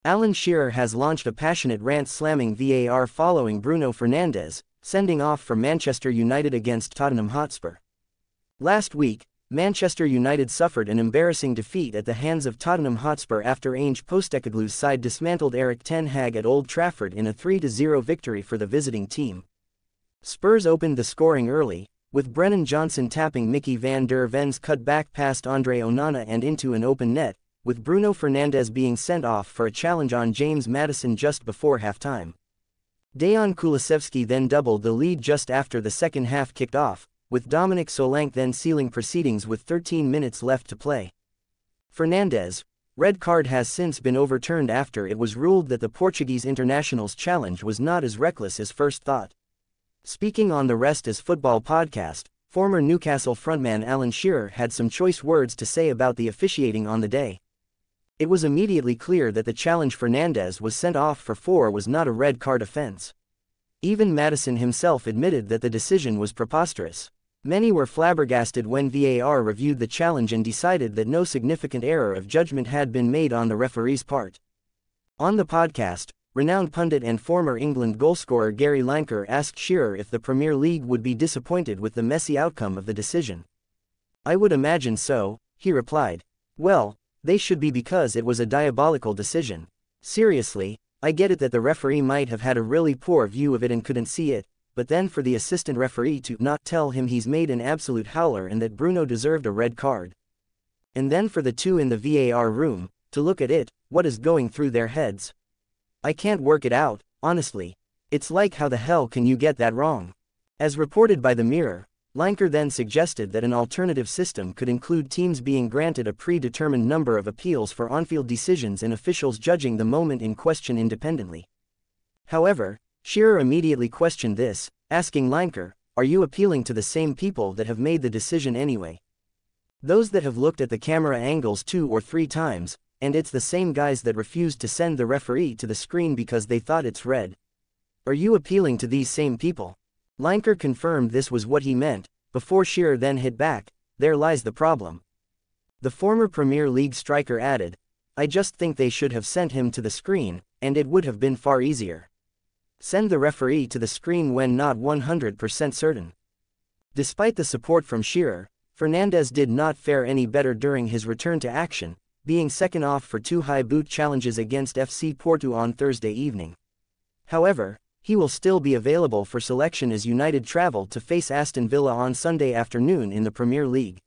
Alan Shearer has launched a passionate rant slamming VAR following Bruno Fernandes, sending off for Manchester United against Tottenham Hotspur. Last week, Manchester United suffered an embarrassing defeat at the hands of Tottenham Hotspur after Ange Postecoglou's side dismantled Erik ten Hag at Old Trafford in a 3-0 victory for the visiting team. Spurs opened the scoring early, with Brennan Johnson tapping Mickey van der Ven's cut-back past Andre Onana and into an open net, with Bruno Fernandes being sent off for a challenge on James Maddison just before halftime. Dejan Kulusevski then doubled the lead just after the second half kicked off, with Dominic Solanke then sealing proceedings with 13 minutes left to play. Fernandes' red card has since been overturned after it was ruled that the Portuguese international's challenge was not as reckless as first thought. Speaking on the Rest is Football podcast, former Newcastle frontman Alan Shearer had some choice words to say about the officiating on the day. It was immediately clear that the challenge Fernandes was sent off for was not a red card offense. Even Maddison himself admitted that the decision was preposterous. Many were flabbergasted when VAR reviewed the challenge and decided that no significant error of judgment had been made on the referee's part. On the podcast, renowned pundit and former England goalscorer Gary Lineker asked Shearer if the Premier League would be disappointed with the messy outcome of the decision. "I would imagine so," he replied. "Well, they should be, because it was a diabolical decision. Seriously, I get it that the referee might have had a really poor view of it and couldn't see it, but then for the assistant referee to not tell him he's made an absolute howler and that Bruno deserved a red card. And then for the two in the VAR room to look at it, what is going through their heads? I can't work it out, honestly. It's like, how the hell can you get that wrong?" As reported by the Mirror, Lineker then suggested that an alternative system could include teams being granted a predetermined number of appeals for on-field decisions and officials judging the moment in question independently. However, Shearer immediately questioned this, asking Lineker, "Are you appealing to the same people that have made the decision anyway? Those that have looked at the camera angles 2 or 3 times, and it's the same guys that refused to send the referee to the screen because they thought it's red. Are you appealing to these same people?" Lineker confirmed this was what he meant, before Shearer then hit back, "There lies the problem." The former Premier League striker added, "I just think they should have sent him to the screen, and it would have been far easier. Send the referee to the screen when not 100% certain." Despite the support from Shearer, Fernandes did not fare any better during his return to action, being second off for 2 high boot challenges against FC Porto on Thursday evening. However, he will still be available for selection as United travel to face Aston Villa on Sunday afternoon in the Premier League.